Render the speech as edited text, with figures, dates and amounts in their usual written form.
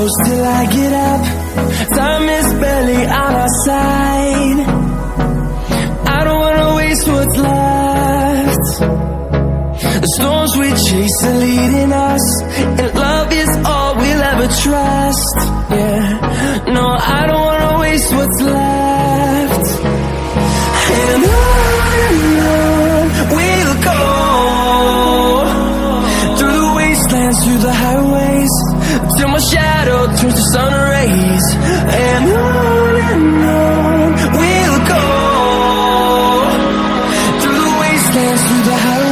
close till I get up. Time is barely on our side. I don't wanna waste what's left. The storms we chase are leading us, and love is all we'll ever trust. Yeah, no, I don't wanna waste what's left. And on we'll go, through the wastelands, through the highways, till my shadow turns to sun rays. And on we'll go, through the wastelands, through the highways.